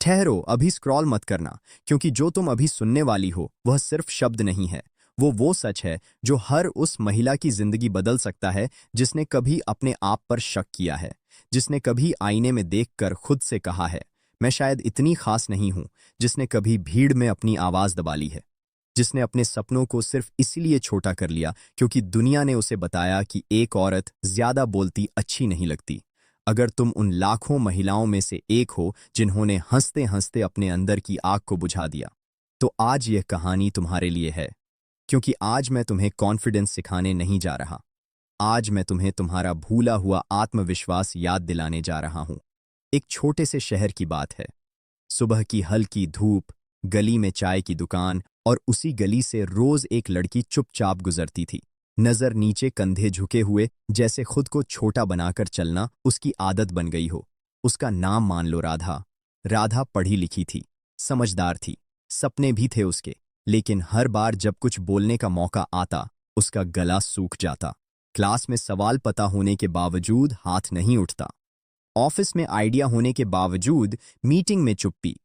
ठहरो, अभी स्क्रॉल मत करना, क्योंकि जो तुम अभी सुनने वाली हो वह सिर्फ शब्द नहीं है। वो सच है जो हर उस महिला की जिंदगी बदल सकता है जिसने कभी अपने आप पर शक किया है, जिसने कभी आईने में देखकर खुद से कहा है, मैं शायद इतनी खास नहीं हूं, जिसने कभी भीड़ में अपनी आवाज दबा ली है, जिसने अपने सपनों को सिर्फ इसलिए छोटा कर लिया क्योंकि दुनिया ने उसे बताया कि एक औरत ज्यादा बोलती अच्छी नहीं लगती। अगर तुम उन लाखों महिलाओं में से एक हो जिन्होंने हंसते हंसते अपने अंदर की आग को बुझा दिया, तो आज यह कहानी तुम्हारे लिए है। क्योंकि आज मैं तुम्हें कॉन्फिडेंस सिखाने नहीं जा रहा। आज मैं तुम्हें तुम्हारा भूला हुआ आत्मविश्वास याद दिलाने जा रहा हूं। एक छोटे से शहर की बात है। सुबह की हल्की धूप, गली में चाय की दुकान, और उसी गली से रोज एक लड़की चुपचाप गुजरती थी, नजर नीचे, कंधे झुके हुए, जैसे खुद को छोटा बनाकर चलना उसकी आदत बन गई हो। उसका नाम मान लो राधा। राधा पढ़ी लिखी थी, समझदार थी, सपने भी थे उसके, लेकिन हर बार जब कुछ बोलने का मौका आता उसका गला सूख जाता। क्लास में सवाल पता होने के बावजूद हाथ नहीं उठता, ऑफिस में आइडिया होने के बावजूद मीटिंग में चुप्पी,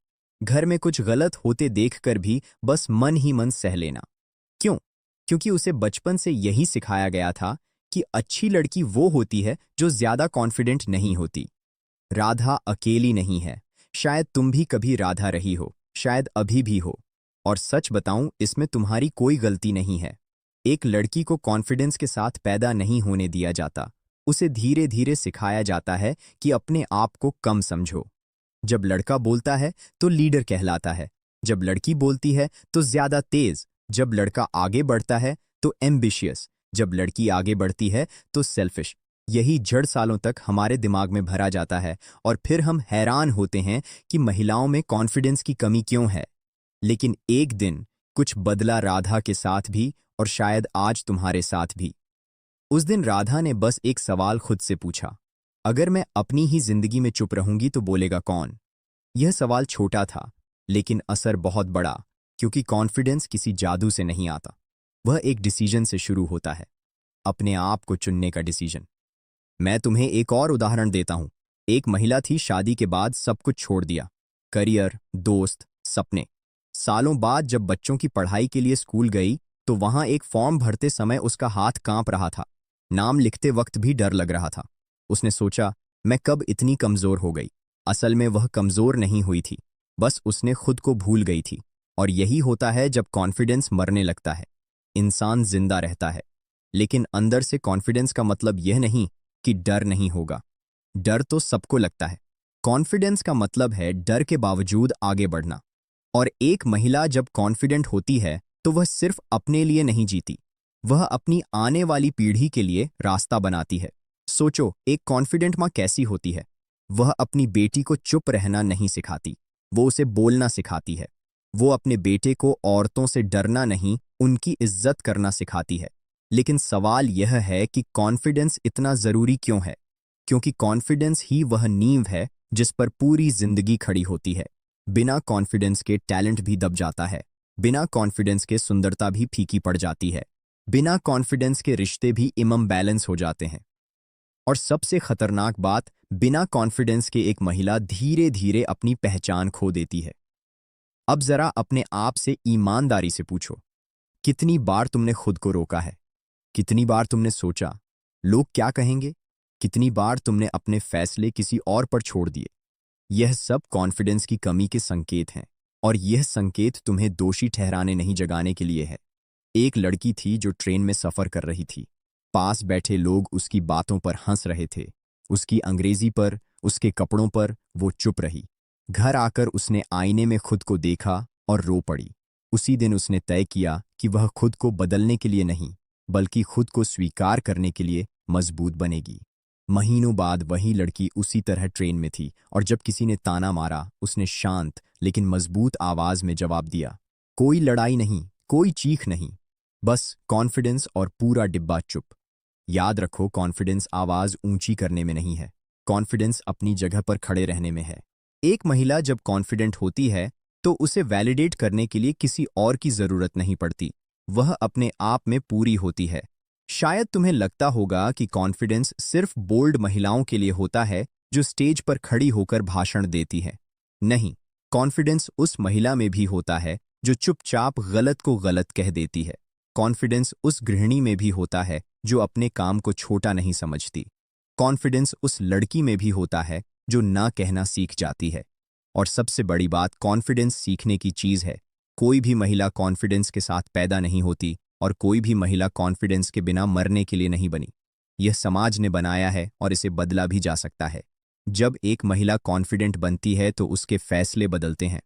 घर में कुछ गलत होते देखकर भी बस मन ही मन सह लेना। क्यों? क्योंकि उसे बचपन से यही सिखाया गया था कि अच्छी लड़की वो होती है जो ज्यादा कॉन्फिडेंट नहीं होती। राधा अकेली नहीं है। शायद तुम भी कभी राधा रही हो, शायद अभी भी हो। और सच बताऊं, इसमें तुम्हारी कोई गलती नहीं है। एक लड़की को कॉन्फिडेंस के साथ पैदा नहीं होने दिया जाता, उसे धीरे धीरे सिखाया जाता है कि अपने आप को कम समझो। जब लड़का बोलता है तो लीडर कहलाता है, जब लड़की बोलती है तो ज्यादा तेज, जब लड़का आगे बढ़ता है तो एम्बिशियस, जब लड़की आगे बढ़ती है तो सेल्फिश। यही जड़ सालों तक हमारे दिमाग में भरा जाता है और फिर हम हैरान होते हैं कि महिलाओं में कॉन्फिडेंस की कमी क्यों है। लेकिन एक दिन कुछ बदला राधा के साथ भी, और शायद आज तुम्हारे साथ भी। उस दिन राधा ने बस एक सवाल खुद से पूछा, अगर मैं अपनी ही जिंदगी में चुप रहूंगी तो बोलेगा कौन? यह सवाल छोटा था, लेकिन असर बहुत बड़ा, क्योंकि कॉन्फिडेंस किसी जादू से नहीं आता। वह एक डिसीजन से शुरू होता है, अपने आप को चुनने का डिसीजन। मैं तुम्हें एक और उदाहरण देता हूं। एक महिला थी, शादी के बाद सब कुछ छोड़ दिया, करियर, दोस्त, सपने। सालों बाद जब बच्चों की पढ़ाई के लिए स्कूल गई तो वहां एक फॉर्म भरते समय उसका हाथ कांप रहा था, नाम लिखते वक्त भी डर लग रहा था। उसने सोचा, मैं कब इतनी कमजोर हो गई? असल में वह कमजोर नहीं हुई थी, बस उसने खुद को भूल गई थी। और यही होता है जब कॉन्फिडेंस मरने लगता है। इंसान जिंदा रहता है, लेकिन अंदर से कॉन्फिडेंस का मतलब यह नहीं कि डर नहीं होगा। डर तो सबको लगता है। कॉन्फिडेंस का मतलब है डर के बावजूद आगे बढ़ना। और एक महिला जब कॉन्फिडेंट होती है तो वह सिर्फ अपने लिए नहीं जीती, वह अपनी आने वाली पीढ़ी के लिए रास्ता बनाती है। सोचो, एक कॉन्फिडेंट माँ कैसी होती है? वह अपनी बेटी को चुप रहना नहीं सिखाती, वो उसे बोलना सिखाती है। वो अपने बेटे को औरतों से डरना नहीं, उनकी इज्जत करना सिखाती है। लेकिन सवाल यह है कि कॉन्फिडेंस इतना जरूरी क्यों है? क्योंकि कॉन्फिडेंस ही वह नींव है जिस पर पूरी जिंदगी खड़ी होती है। बिना कॉन्फिडेंस के टैलेंट भी दब जाता है, बिना कॉन्फिडेंस के सुंदरता भी फीकी पड़ जाती है, बिना कॉन्फिडेंस के रिश्ते भी इम्बैलेंस हो जाते हैं। और सबसे खतरनाक बात, बिना कॉन्फिडेंस के एक महिला धीरे धीरे अपनी पहचान खो देती है। अब जरा अपने आप से ईमानदारी से पूछो, कितनी बार तुमने खुद को रोका है? कितनी बार तुमने सोचा, लोग क्या कहेंगे? कितनी बार तुमने अपने फैसले किसी और पर छोड़ दिए? यह सब कॉन्फिडेंस की कमी के संकेत हैं, और यह संकेत तुम्हें दोषी ठहराने नहीं, जगाने के लिए है। एक लड़की थी जो ट्रेन में सफर कर रही थी। पास बैठे लोग उसकी बातों पर हंस रहे थे, उसकी अंग्रेजी पर, उसके कपड़ों पर। वो चुप रही। घर आकर उसने आईने में खुद को देखा और रो पड़ी। उसी दिन उसने तय किया कि वह खुद को बदलने के लिए नहीं, बल्कि खुद को स्वीकार करने के लिए मजबूत बनेगी। महीनों बाद वही लड़की उसी तरह ट्रेन में थी, और जब किसी ने ताना मारा, उसने शांत लेकिन मजबूत आवाज में जवाब दिया। कोई लड़ाई नहीं, कोई चीख नहीं, बस कॉन्फिडेंस और पूरा डिब्बा चुप। याद रखो, कॉन्फिडेंस आवाज ऊंची करने में नहीं है, कॉन्फिडेंस अपनी जगह पर खड़े रहने में है। एक महिला जब कॉन्फिडेंट होती है तो उसे वैलिडेट करने के लिए किसी और की जरूरत नहीं पड़ती, वह अपने आप में पूरी होती है। शायद तुम्हें लगता होगा कि कॉन्फिडेंस सिर्फ बोल्ड महिलाओं के लिए होता है जो स्टेज पर खड़ी होकर भाषण देती है। नहीं, कॉन्फिडेंस उस महिला में भी होता है जो चुपचाप गलत को गलत कह देती है। कॉन्फिडेंस उस गृहिणी में भी होता है जो अपने काम को छोटा नहीं समझती। कॉन्फिडेंस उस लड़की में भी होता है जो ना कहना सीख जाती है। और सबसे बड़ी बात, कॉन्फिडेंस सीखने की चीज़ है। कोई भी महिला कॉन्फिडेंस के साथ पैदा नहीं होती और कोई भी महिला कॉन्फिडेंस के बिना मरने के लिए नहीं बनी। यह समाज ने बनाया है और इसे बदला भी जा सकता है। जब एक महिला कॉन्फिडेंट बनती है तो उसके फैसले बदलते हैं।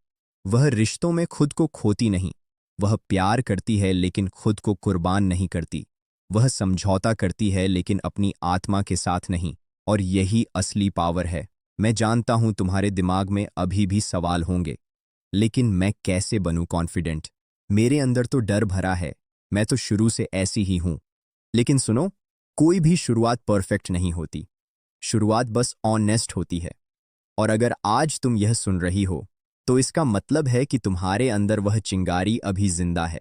वह रिश्तों में खुद को खोती नहीं। वह प्यार करती है लेकिन खुद को कुर्बान नहीं करती। वह समझौता करती है लेकिन अपनी आत्मा के साथ नहीं। और यही असली पावर है। मैं जानता हूं तुम्हारे दिमाग में अभी भी सवाल होंगे, लेकिन मैं कैसे बनूं कॉन्फिडेंट? मेरे अंदर तो डर भरा है। मैं तो शुरू से ऐसी ही हूं। लेकिन सुनो, कोई भी शुरुआत परफेक्ट नहीं होती। शुरुआत बस ऑनेस्ट होती है। और अगर आज तुम यह सुन रही हो तो इसका मतलब है कि तुम्हारे अंदर वह चिंगारी अभी जिंदा है।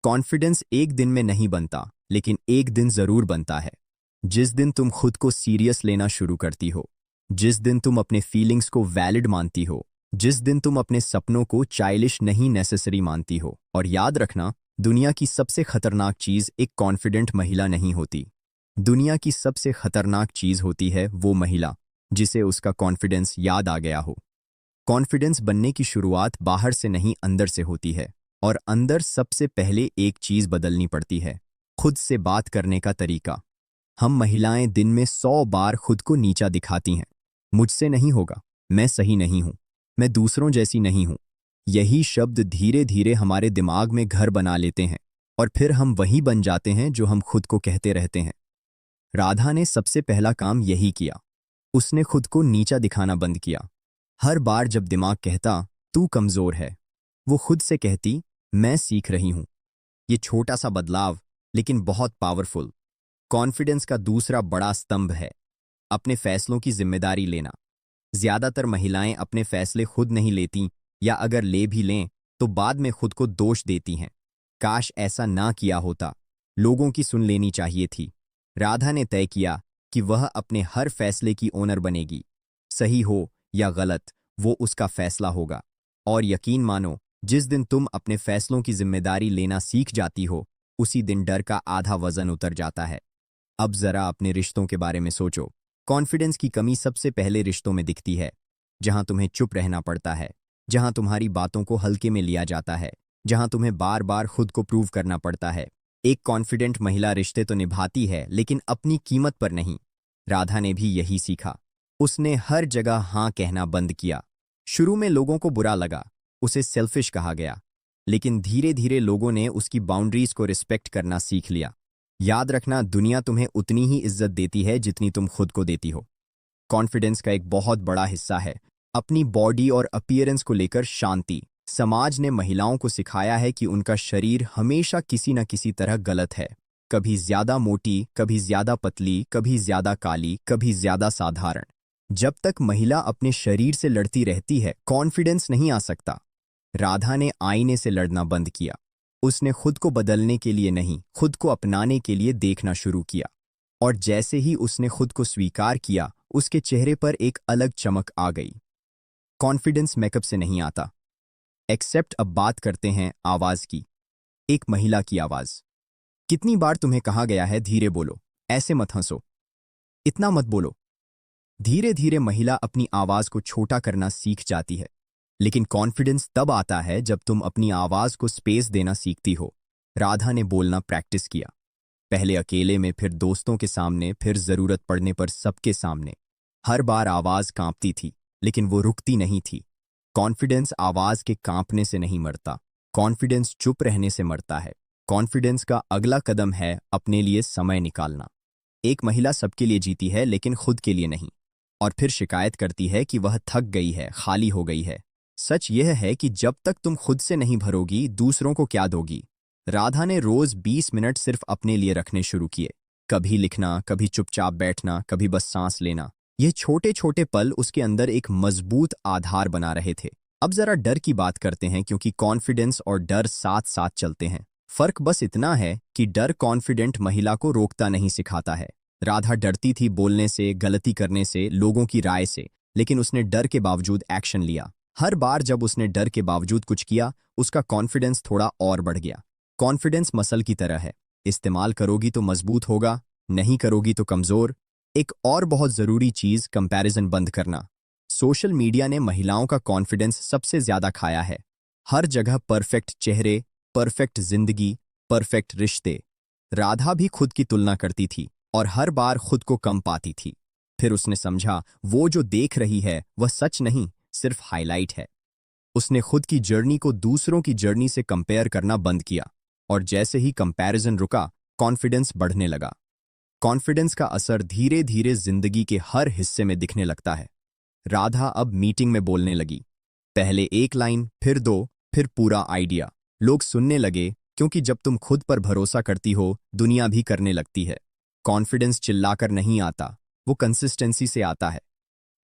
कॉन्फिडेंस एक दिन में नहीं बनता, लेकिन एक दिन जरूर बनता है। जिस दिन तुम खुद को सीरियस लेना शुरू करती हो, जिस दिन तुम अपने फीलिंग्स को वैलिड मानती हो, जिस दिन तुम अपने सपनों को चाइल्डिश नहीं नेसेसरी मानती हो। और याद रखना, दुनिया की सबसे खतरनाक चीज एक कॉन्फिडेंट महिला नहीं होती। दुनिया की सबसे खतरनाक चीज होती है वो महिला जिसे उसका कॉन्फिडेंस याद आ गया हो। कॉन्फिडेंस बनने की शुरुआत बाहर से नहीं, अंदर से होती है। और अंदर सबसे पहले एक चीज बदलनी पड़ती है, खुद से बात करने का तरीका। हम महिलाएं दिन में 100 बार खुद को नीचा दिखाती हैं। मुझसे नहीं होगा, मैं सही नहीं हूं, मैं दूसरों जैसी नहीं हूं। यही शब्द धीरे धीरे हमारे दिमाग में घर बना लेते हैं और फिर हम वही बन जाते हैं जो हम खुद को कहते रहते हैं। राधा ने सबसे पहला काम यही किया। उसने खुद को नीचा दिखाना बंद किया। हर बार जब दिमाग कहता तू कमजोर है, वो खुद से कहती मैं सीख रही हूं। ये छोटा सा बदलाव, लेकिन बहुत पावरफुल। कॉन्फिडेंस का दूसरा बड़ा स्तंभ है अपने फैसलों की जिम्मेदारी लेना। ज्यादातर महिलाएं अपने फैसले खुद नहीं लेती, या अगर ले भी लें तो बाद में खुद को दोष देती हैं। काश ऐसा ना किया होता, लोगों की सुन लेनी चाहिए थी। राधा ने तय किया कि वह अपने हर फैसले की ओनर बनेगी। सही हो या गलत, वो उसका फैसला होगा। और यकीन मानो, जिस दिन तुम अपने फैसलों की जिम्मेदारी लेना सीख जाती हो, उसी दिन डर का आधा वजन उतर जाता है। अब जरा अपने रिश्तों के बारे में सोचो। कॉन्फिडेंस की कमी सबसे पहले रिश्तों में दिखती है, जहां तुम्हें चुप रहना पड़ता है, जहां तुम्हारी बातों को हल्के में लिया जाता है, जहां तुम्हें बार बार खुद को प्रूव करना पड़ता है। एक कॉन्फिडेंट महिला रिश्ते तो निभाती है, लेकिन अपनी कीमत पर नहीं। राधा ने भी यही सीखा। उसने हर जगह हाँ कहना बंद किया। शुरू में लोगों को बुरा लगा, उसे सेल्फिश कहा गया, लेकिन धीरे धीरे लोगों ने उसकी बाउंड्रीज को रिस्पेक्ट करना सीख लिया। याद रखना, दुनिया तुम्हें उतनी ही इज्जत देती है जितनी तुम खुद को देती हो। कॉन्फिडेंस का एक बहुत बड़ा हिस्सा है अपनी बॉडी और अपीयरेंस को लेकर शांति। समाज ने महिलाओं को सिखाया है कि उनका शरीर हमेशा किसी न किसी तरह गलत है। कभी ज्यादा मोटी, कभी ज्यादा पतली, कभी ज्यादा काली, कभी ज्यादा साधारण। जब तक महिला अपने शरीर से लड़ती रहती है, कॉन्फिडेंस नहीं आ सकता। राधा ने आईने से लड़ना बंद किया। उसने खुद को बदलने के लिए नहीं, खुद को अपनाने के लिए देखना शुरू किया। और जैसे ही उसने खुद को स्वीकार किया, उसके चेहरे पर एक अलग चमक आ गई। कॉन्फिडेंस मेकअप से नहीं आता। एक्सेप्ट अब बात करते हैं आवाज की। एक महिला की आवाज। कितनी बार तुम्हें कहा गया है धीरे बोलो, ऐसे मत हंसो, इतना मत बोलो। धीरे धीरे महिला अपनी आवाज को छोटा करना सीख जाती है। लेकिन कॉन्फिडेंस तब आता है जब तुम अपनी आवाज को स्पेस देना सीखती हो। राधा ने बोलना प्रैक्टिस किया, पहले अकेले में, फिर दोस्तों के सामने, फिर जरूरत पड़ने पर सबके सामने। हर बार आवाज कांपती थी, लेकिन वो रुकती नहीं थी। कॉन्फिडेंस आवाज के कांपने से नहीं मरता, कॉन्फिडेंस चुप रहने से मरता है। कॉन्फिडेंस का अगला कदम है अपने लिए समय निकालना। एक महिला सबके लिए जीती है, लेकिन खुद के लिए नहीं। और फिर शिकायत करती है कि वह थक गई है, खाली हो गई है। सच यह है कि जब तक तुम खुद से नहीं भरोगी, दूसरों को क्या दोगी? राधा ने रोज 20 मिनट सिर्फ अपने लिए रखने शुरू किए। कभी लिखना, कभी चुपचाप बैठना, कभी बस सांस लेना। ये छोटे छोटे पल उसके अंदर एक मजबूत आधार बना रहे थे। अब जरा डर की बात करते हैं, क्योंकि कॉन्फिडेंस और डर साथ साथ चलते हैं। फर्क बस इतना है कि डर कॉन्फिडेंट महिला को रोकता नहीं, सिखाता है। राधा डरती थी बोलने से, गलती करने से, लोगों की राय से, लेकिन उसने डर के बावजूद एक्शन लिया। हर बार जब उसने डर के बावजूद कुछ किया, उसका कॉन्फिडेंस थोड़ा और बढ़ गया। कॉन्फिडेंस मसल की तरह है, इस्तेमाल करोगी तो मजबूत होगा, नहीं करोगी तो कमजोर। एक और बहुत जरूरी चीज, कंपैरिजन बंद करना। सोशल मीडिया ने महिलाओं का कॉन्फिडेंस सबसे ज्यादा खाया है। हर जगह परफेक्ट चेहरे, परफेक्ट जिंदगी, परफेक्ट रिश्ते। राधा भी खुद की तुलना करती थी और हर बार खुद को कम पाती थी। फिर उसने समझा वो जो देख रही है वह सच नहीं, सिर्फ हाईलाइट है। उसने खुद की जर्नी को दूसरों की जर्नी से कंपेयर करना बंद किया, और जैसे ही कंपैरिजन रुका, कॉन्फिडेंस बढ़ने लगा। कॉन्फिडेंस का असर धीरे धीरे जिंदगी के हर हिस्से में दिखने लगता है। राधा अब मीटिंग में बोलने लगी। पहले एक लाइन, फिर दो, फिर पूरा आइडिया। लोग सुनने लगे, क्योंकि जब तुम खुद पर भरोसा करती हो, दुनिया भी करने लगती है। कॉन्फिडेंस चिल्लाकर नहीं आता, वो कंसिस्टेंसी से आता है।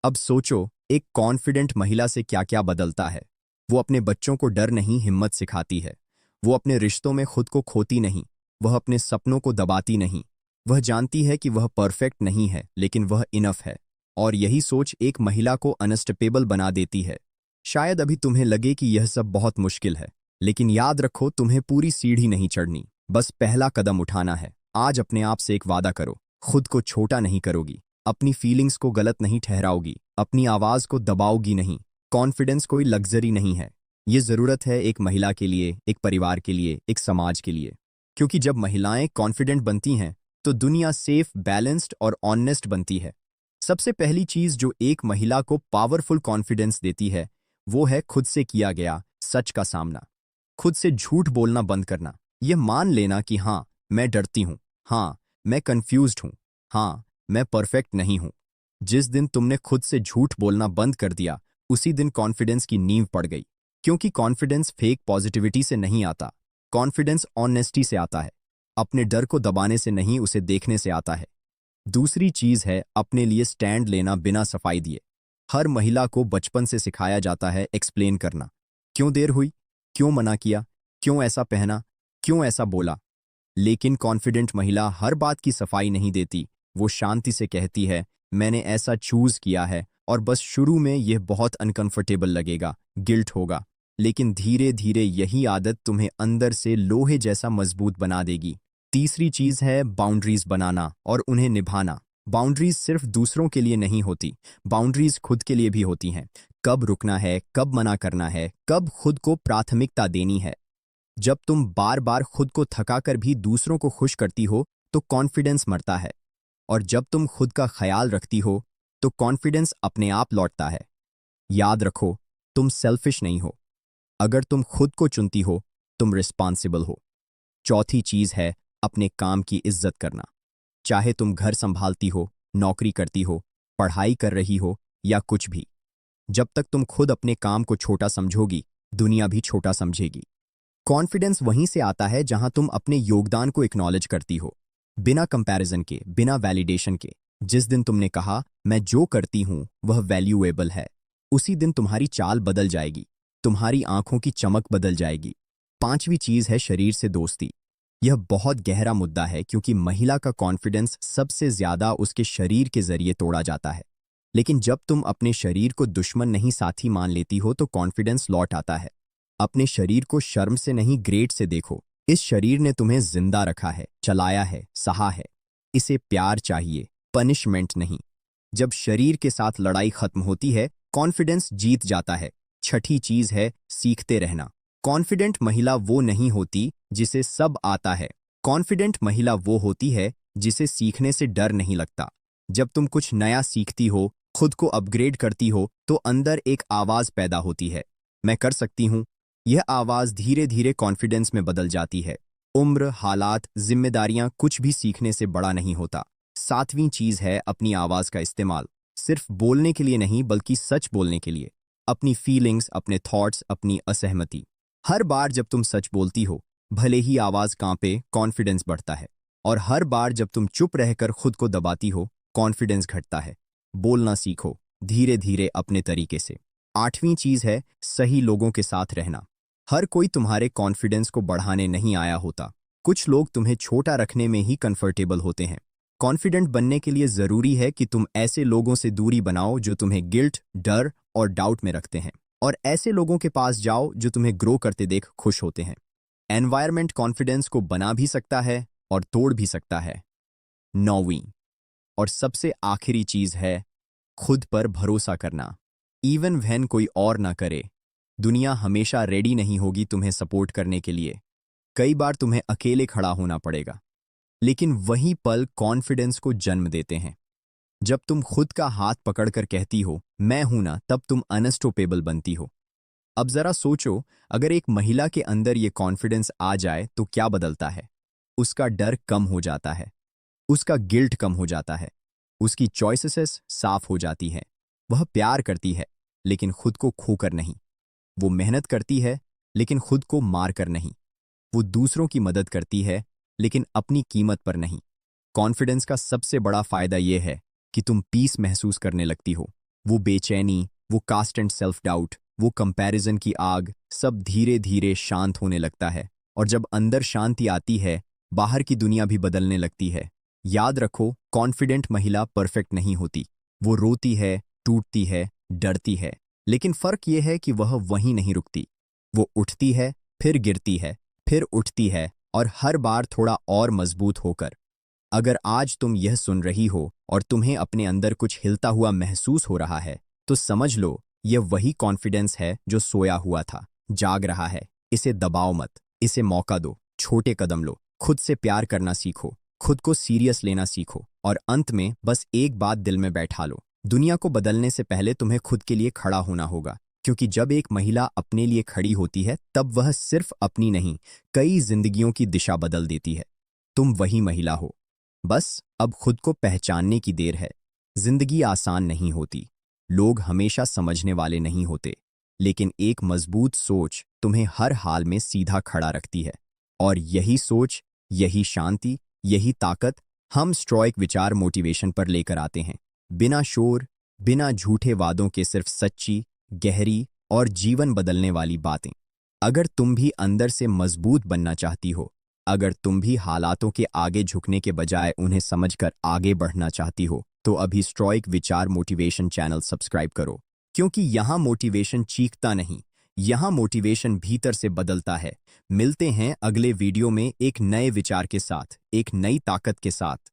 अब सोचो, एक कॉन्फिडेंट महिला से क्या क्या बदलता है। वो अपने बच्चों को डर नहीं, हिम्मत सिखाती है। वो अपने रिश्तों में खुद को खोती नहीं, वह अपने सपनों को दबाती नहीं। वह जानती है कि वह परफेक्ट नहीं है, लेकिन वह इनफ है। और यही सोच एक महिला को अनस्टॉपेबल बना देती है। शायद अभी तुम्हें लगे कि यह सब बहुत मुश्किल है, लेकिन याद रखो, तुम्हें पूरी सीढ़ी नहीं चढ़नी, बस पहला कदम उठाना है। आज अपने आप से एक वादा करो, खुद को छोटा नहीं करोगी, अपनी फीलिंग्स को गलत नहीं ठहराओगी, अपनी आवाज को दबाओगी नहीं। कॉन्फिडेंस कोई लग्जरी नहीं है, ये जरूरत है एक महिला के लिए, एक परिवार के लिए, एक समाज के लिए। क्योंकि जब महिलाएं कॉन्फिडेंट बनती हैं तो दुनिया सेफ, बैलेंस्ड और ऑनेस्ट बनती है। सबसे पहली चीज जो एक महिला को पावरफुल कॉन्फिडेंस देती है, वो है खुद से किया गया सच का सामना। खुद से झूठ बोलना बंद करना। यह मान लेना कि हाँ, मैं डरती हूं, हाँ, मैं कंफ्यूज्ड हूं, हाँ, मैं परफेक्ट नहीं हूं। जिस दिन तुमने खुद से झूठ बोलना बंद कर दिया, उसी दिन कॉन्फिडेंस की नींव पड़ गई। क्योंकि कॉन्फिडेंस फेक पॉजिटिविटी से नहीं आता, कॉन्फिडेंस ऑनेस्टी से आता है। अपने डर को दबाने से नहीं, उसे देखने से आता है। दूसरी चीज है अपने लिए स्टैंड लेना बिना सफाई दिए। हर महिला को बचपन से सिखाया जाता है एक्सप्लेन करना। क्यों देर हुई, क्यों मना किया, क्यों ऐसा पहना, क्यों ऐसा बोला। लेकिन कॉन्फिडेंट महिला हर बात की सफाई नहीं देती। वो शांति से कहती है, मैंने ऐसा चूज किया है, और बस शुरू में यह बहुत अनकंफर्टेबल लगेगा, गिल्ट होगा, लेकिन धीरे धीरे यही आदत तुम्हें अंदर से लोहे जैसा मजबूत बना देगी। तीसरी चीज है बाउंड्रीज बनाना और उन्हें निभाना। बाउंड्रीज सिर्फ दूसरों के लिए नहीं होती, बाउंड्रीज खुद के लिए भी होती हैं। कब रुकना है, कब मना करना है, कब खुद को प्राथमिकता देनी है। जब तुम बार बार खुद को थकाकर भी दूसरों को खुश करती हो, तो कॉन्फिडेंस मरता है। और जब तुम खुद का ख्याल रखती हो, तो कॉन्फिडेंस अपने आप लौटता है। याद रखो, तुम सेल्फिश नहीं हो। अगर तुम खुद को चुनती हो, तुम रिस्पॉन्सिबल हो। चौथी चीज है अपने काम की इज्जत करना। चाहे तुम घर संभालती हो, नौकरी करती हो, पढ़ाई कर रही हो या कुछ भी, जब तक तुम खुद अपने काम को छोटा समझोगी, दुनिया भी छोटा समझेगी। कॉन्फिडेंस वहीं से आता है जहां तुम अपने योगदान को एक्नॉलेज करती हो, बिना कंपैरिजन के, बिना वैलिडेशन के। जिस दिन तुमने कहा, मैं जो करती हूं वह वैल्यूएबल है, उसी दिन तुम्हारी चाल बदल जाएगी, तुम्हारी आंखों की चमक बदल जाएगी। पांचवी चीज है शरीर से दोस्ती। यह बहुत गहरा मुद्दा है, क्योंकि महिला का कॉन्फिडेंस सबसे ज्यादा उसके शरीर के जरिए तोड़ा जाता है। लेकिन जब तुम अपने शरीर को दुश्मन नहीं, साथी मान लेती हो, तो कॉन्फिडेंस लौट आता है। अपने शरीर को शर्म से नहीं, ग्रेट से देखो। इस शरीर ने तुम्हें जिंदा रखा है, चलाया है, सहा है। इसे प्यार चाहिए, पनिशमेंट नहीं। जब शरीर के साथ लड़ाई खत्म होती है, कॉन्फिडेंस जीत जाता है। छठी चीज है सीखते रहना। कॉन्फिडेंट महिला वो नहीं होती जिसे सब आता है। कॉन्फिडेंट महिला वो होती है जिसे सीखने से डर नहीं लगता। जब तुम कुछ नया सीखती हो, खुद को अपग्रेड करती हो, तो अंदर एक आवाज पैदा होती है, मैं कर सकती हूं। यह आवाज धीरे धीरे कॉन्फिडेंस में बदल जाती है। उम्र, हालात, जिम्मेदारियां, कुछ भी सीखने से बड़ा नहीं होता। सातवीं चीज है अपनी आवाज का इस्तेमाल। सिर्फ बोलने के लिए नहीं, बल्कि सच बोलने के लिए। अपनी फीलिंग्स, अपने थॉट्स, अपनी असहमति। हर बार जब तुम सच बोलती हो, भले ही आवाज कांपे, कॉन्फिडेंस बढ़ता है। और हर बार जब तुम चुप रहकर खुद को दबाती हो, कॉन्फिडेंस घटता है। बोलना सीखो, धीरे धीरे, अपने तरीके से। आठवीं चीज है सही लोगों के साथ रहना। हर कोई तुम्हारे कॉन्फिडेंस को बढ़ाने नहीं आया होता। कुछ लोग तुम्हें छोटा रखने में ही कंफर्टेबल होते हैं। कॉन्फिडेंट बनने के लिए जरूरी है कि तुम ऐसे लोगों से दूरी बनाओ जो तुम्हें गिल्ट, डर और डाउट में रखते हैं। और ऐसे लोगों के पास जाओ जो तुम्हें ग्रो करते देख खुश होते हैं। एनवायरनमेंट कॉन्फिडेंस को बना भी सकता है और तोड़ भी सकता है। 9वीं और सबसे आखिरी चीज है खुद पर भरोसा करना। इवन व्हेन कोई और ना करे, दुनिया हमेशा रेडी नहीं होगी तुम्हें सपोर्ट करने के लिए। कई बार तुम्हें अकेले खड़ा होना पड़ेगा, लेकिन वही पल कॉन्फिडेंस को जन्म देते हैं। जब तुम खुद का हाथ पकड़कर कहती हो मैं हूं ना, तब तुम अनस्टॉपेबल बनती हो। अब जरा सोचो, अगर एक महिला के अंदर ये कॉन्फिडेंस आ जाए तो क्या बदलता है। उसका डर कम हो जाता है, उसका गिल्ट कम हो जाता है, उसकी चॉइसेस साफ हो जाती हैं। वह प्यार करती है लेकिन खुद को खोकर नहीं। वो मेहनत करती है लेकिन खुद को मार कर नहीं। वो दूसरों की मदद करती है लेकिन अपनी कीमत पर नहीं। कॉन्फिडेंस का सबसे बड़ा फायदा यह है कि तुम पीस महसूस करने लगती हो। वो बेचैनी, वो कास्ट एंड सेल्फ डाउट, वो कंपैरिजन की आग, सब धीरे धीरे शांत होने लगता है। और जब अंदर शांति आती है, बाहर की दुनिया भी बदलने लगती है। याद रखो, कॉन्फिडेंट महिला परफेक्ट नहीं होती। वो रोती है, टूटती है, डरती है, लेकिन फर्क यह है कि वह वहीं नहीं रुकती। वो उठती है, फिर गिरती है, फिर उठती है, और हर बार थोड़ा और मजबूत होकर। अगर आज तुम यह सुन रही हो और तुम्हें अपने अंदर कुछ हिलता हुआ महसूस हो रहा है, तो समझ लो यह वही कॉन्फिडेंस है जो सोया हुआ था, जाग रहा है। इसे दबाओ मत, इसे मौका दो, छोटे कदम लो, खुद से प्यार करना सीखो, खुद को सीरियस लेना सीखो, और अंत में बस एक बात दिल में बैठा लो, दुनिया को बदलने से पहले तुम्हें खुद के लिए खड़ा होना होगा। क्योंकि जब एक महिला अपने लिए खड़ी होती है, तब वह सिर्फ अपनी नहीं, कई जिंदगियों की दिशा बदल देती है। तुम वही महिला हो। बस अब खुद को पहचानने की देर है। जिंदगी आसान नहीं होती, लोग हमेशा समझने वाले नहीं होते, लेकिन एक मजबूत सोच तुम्हें हर हाल में सीधा खड़ा रखती है। और यही सोच, यही शांति, यही ताकत हम स्ट्रॉइक विचार मोटिवेशन पर लेकर आते हैं। बिना शोर, बिना झूठे वादों के, सिर्फ सच्ची, गहरी और जीवन बदलने वाली बातें। अगर तुम भी अंदर से मजबूत बनना चाहती हो, अगर तुम भी हालातों के आगे झुकने के बजाय उन्हें समझकर आगे बढ़ना चाहती हो, तो अभी स्ट्रॉइक विचार मोटिवेशन चैनल सब्सक्राइब करो। क्योंकि यहाँ मोटिवेशन चीखता नहीं, यहाँ मोटिवेशन भीतर से बदलता है। मिलते हैं अगले वीडियो में एक नए विचार के साथ, एक नई ताकत के साथ।